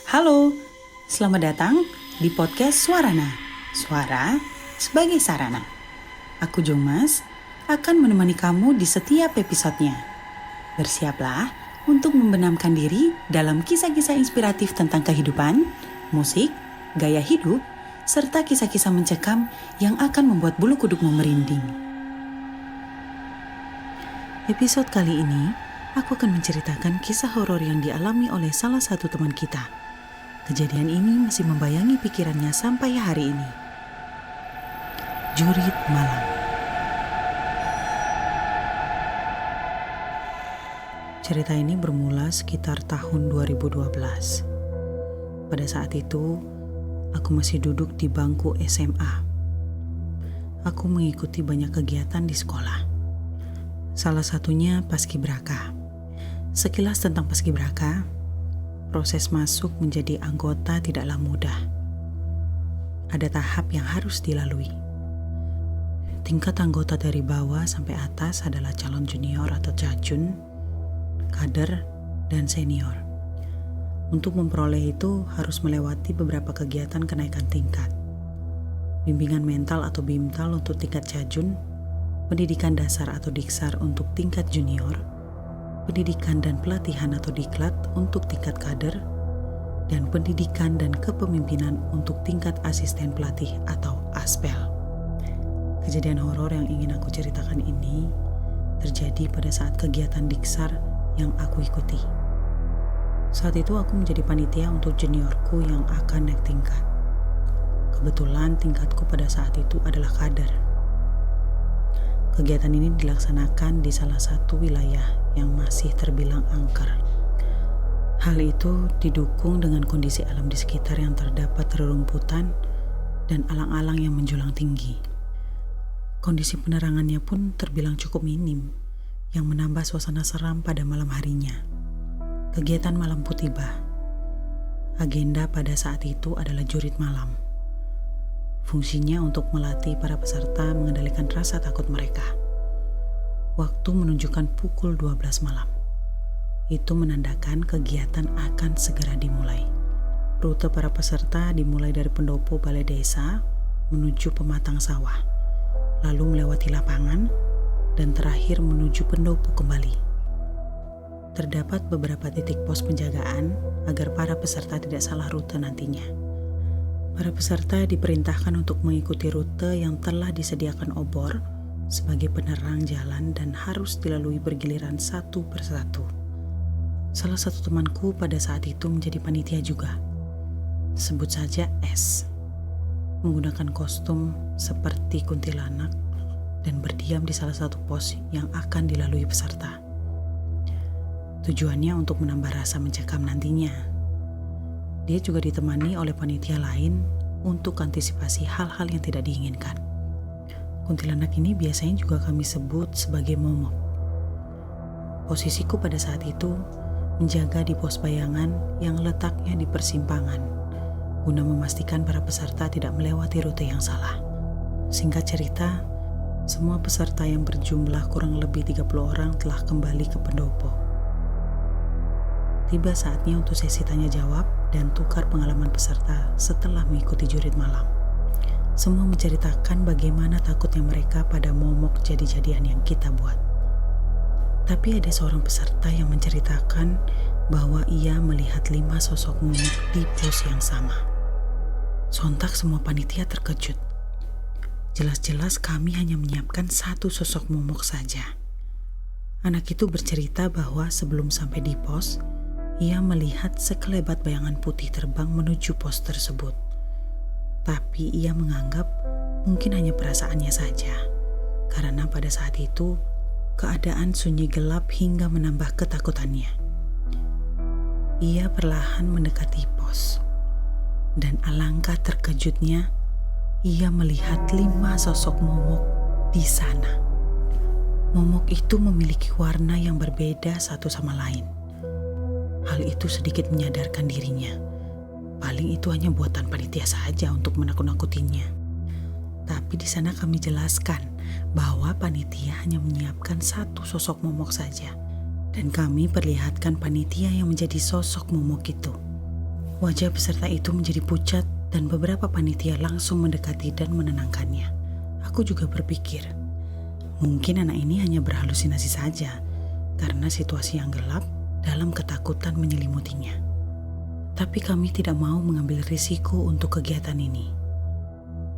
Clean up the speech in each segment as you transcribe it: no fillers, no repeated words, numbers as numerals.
Halo, selamat datang di podcast Suarana. Suara sebagai sarana. Aku Jongmas akan menemani kamu di setiap episodenya. Bersiaplah untuk membenamkan diri dalam kisah-kisah inspiratif tentang kehidupan, musik, gaya hidup, serta kisah-kisah mencekam yang akan membuat bulu kudukmu merinding. Episode kali ini, aku akan menceritakan kisah horor yang dialami oleh salah satu teman kita. Kejadian ini masih membayangi pikirannya sampai hari ini. Jurit Malam. Cerita ini bermula sekitar tahun 2012. Pada saat itu, aku masih duduk di bangku SMA. Aku mengikuti banyak kegiatan di sekolah. Salah satunya paskibraka. Sekilas tentang paskibraka, proses masuk menjadi anggota tidaklah mudah. Ada tahap yang harus dilalui. Tingkat anggota dari bawah sampai atas adalah calon junior atau cajun, kader, dan senior. Untuk memperoleh itu harus melewati beberapa kegiatan kenaikan tingkat. Bimbingan mental atau BIMTAL untuk tingkat cajun, pendidikan dasar atau diksar untuk tingkat junior, pendidikan dan pelatihan atau diklat untuk tingkat kader, dan pendidikan dan kepemimpinan untuk tingkat asisten pelatih atau aspel. Kejadian horor yang ingin aku ceritakan ini terjadi pada saat kegiatan diksar yang aku ikuti. Saat itu aku menjadi panitia untuk juniorku yang akan naik tingkat. Kebetulan tingkatku pada saat itu adalah kader. Kegiatan ini dilaksanakan di salah satu wilayah yang masih terbilang angker. Hal itu didukung dengan kondisi alam di sekitar yang terdapat rerumputan dan alang-alang yang menjulang tinggi. Kondisi penerangannya pun terbilang cukup minim, yang menambah suasana seram pada malam harinya. Kegiatan malam pun tiba. Agenda pada saat itu adalah jurit malam. Fungsinya untuk melatih para peserta mengendalikan rasa takut mereka. Waktu menunjukkan pukul 12 malam. Itu menandakan kegiatan akan segera dimulai. Rute para peserta dimulai dari pendopo balai desa menuju pematang sawah, lalu melewati lapangan, dan terakhir menuju pendopo kembali. Terdapat beberapa titik pos penjagaan agar para peserta tidak salah rute nantinya. Para peserta diperintahkan untuk mengikuti rute yang telah disediakan obor sebagai penerang jalan dan harus dilalui bergiliran satu persatu. Salah satu temanku pada saat itu menjadi panitia juga. Sebut saja S. Menggunakan kostum seperti kuntilanak dan berdiam di salah satu pos yang akan dilalui peserta. Tujuannya untuk menambah rasa mencekam nantinya. Dia juga ditemani oleh panitia lain untuk antisipasi hal-hal yang tidak diinginkan. Kuntilanak ini biasanya juga kami sebut sebagai momok. Posisiku pada saat itu menjaga di pos bayangan yang letaknya di persimpangan, guna memastikan para peserta tidak melewati rute yang salah. Singkat cerita, semua peserta yang berjumlah kurang lebih 30 orang telah kembali ke pendopo. Tiba saatnya untuk sesi tanya jawab dan tukar pengalaman peserta setelah mengikuti jurit malam. Semua menceritakan bagaimana takutnya mereka pada momok jadi-jadian yang kita buat. Tapi ada seorang peserta yang menceritakan bahwa ia melihat 5 sosok momok di pos yang sama. Sontak semua panitia terkejut. Jelas-jelas kami hanya menyiapkan 1 sosok momok saja. Anak itu bercerita bahwa sebelum sampai di pos, ia melihat sekelebat bayangan putih terbang menuju pos tersebut. Tapi ia menganggap mungkin hanya perasaannya saja, karena pada saat itu keadaan sunyi gelap hingga menambah ketakutannya. Ia perlahan mendekati pos, dan alangkah terkejutnya ia melihat 5 sosok momok di sana. Momok itu memiliki warna yang berbeda satu sama lain. Hal itu sedikit menyadarkan dirinya. Paling itu hanya buatan panitia saja untuk menakut-nakutinya. Tapi di sana kami jelaskan bahwa panitia hanya menyiapkan 1 sosok momok saja. Dan kami perlihatkan panitia yang menjadi sosok momok itu. Wajah peserta itu menjadi pucat dan beberapa panitia langsung mendekati dan menenangkannya. Aku juga berpikir, mungkin anak ini hanya berhalusinasi saja karena situasi yang gelap dalam ketakutan menyelimutinya. Tapi kami tidak mau mengambil risiko untuk kegiatan ini.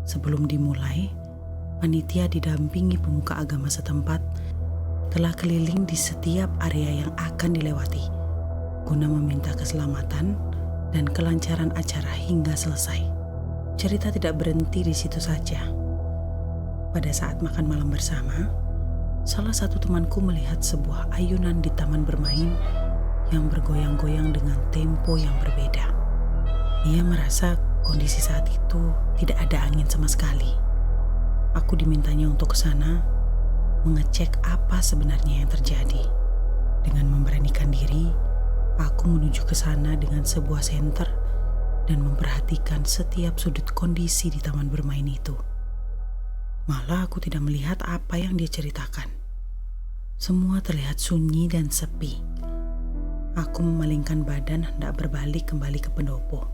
Sebelum dimulai, panitia didampingi pemuka agama setempat telah keliling di setiap area yang akan dilewati guna meminta keselamatan dan kelancaran acara hingga selesai. Cerita tidak berhenti di situ saja. Pada saat makan malam bersama, salah satu temanku melihat sebuah ayunan di taman bermain yang bergoyang-goyang dengan tempo yang berbeda. Ia merasa kondisi saat itu tidak ada angin sama sekali. Aku dimintanya untuk ke sana, mengecek apa sebenarnya yang terjadi. Dengan memberanikan diri, aku menuju ke sana dengan sebuah senter dan memperhatikan setiap sudut kondisi di taman bermain itu. Malah aku tidak melihat apa yang dia ceritakan. Semua terlihat sunyi dan sepi. Aku memalingkan badan hendak berbalik kembali ke pendopo.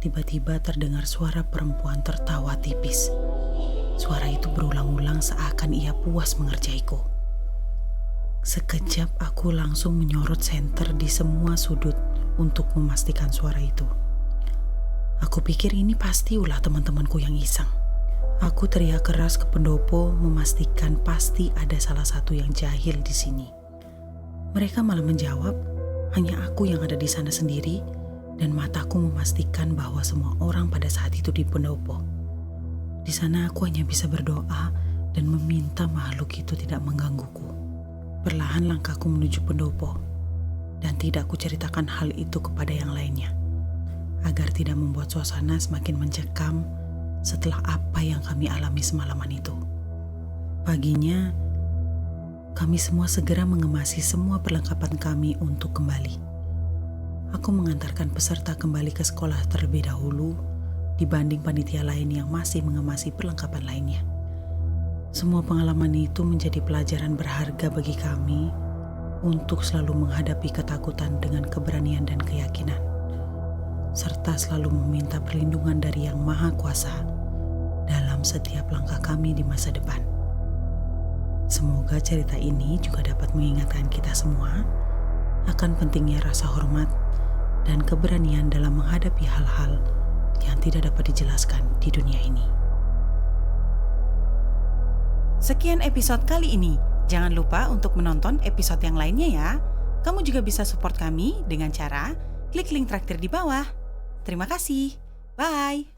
Tiba-tiba terdengar suara perempuan tertawa tipis. Suara itu berulang-ulang seakan ia puas mengerjaiku. Sekejap aku langsung menyorot senter di semua sudut untuk memastikan suara itu. Aku pikir ini pasti ulah teman-temanku yang iseng. Aku teriak keras ke pendopo memastikan pasti ada salah satu yang jahil di sini. Mereka malah menjawab, hanya aku yang ada di sana sendiri dan mataku memastikan bahwa semua orang pada saat itu di pendopo. Di sana aku hanya bisa berdoa dan meminta makhluk itu tidak menggangguku. Perlahan langkahku menuju pendopo dan tidak kuceritakan hal itu kepada yang lainnya agar tidak membuat suasana semakin mencekam setelah apa yang kami alami semalaman itu. Paginya, kami semua segera mengemasi semua perlengkapan kami untuk kembali. Aku mengantarkan peserta kembali ke sekolah terlebih dahulu dibanding panitia lain yang masih mengemasi perlengkapan lainnya. Semua pengalaman itu menjadi pelajaran berharga bagi kami untuk selalu menghadapi ketakutan dengan keberanian dan keyakinan, serta selalu meminta perlindungan dari Yang Maha Kuasa dalam setiap langkah kami di masa depan. Semoga cerita ini juga dapat mengingatkan kita semua akan pentingnya rasa hormat dan keberanian dalam menghadapi hal-hal yang tidak dapat dijelaskan di dunia ini. Sekian episode kali ini. Jangan lupa untuk menonton episode yang lainnya ya. Kamu juga bisa support kami dengan cara klik link traktir di bawah. Terima kasih. Bye.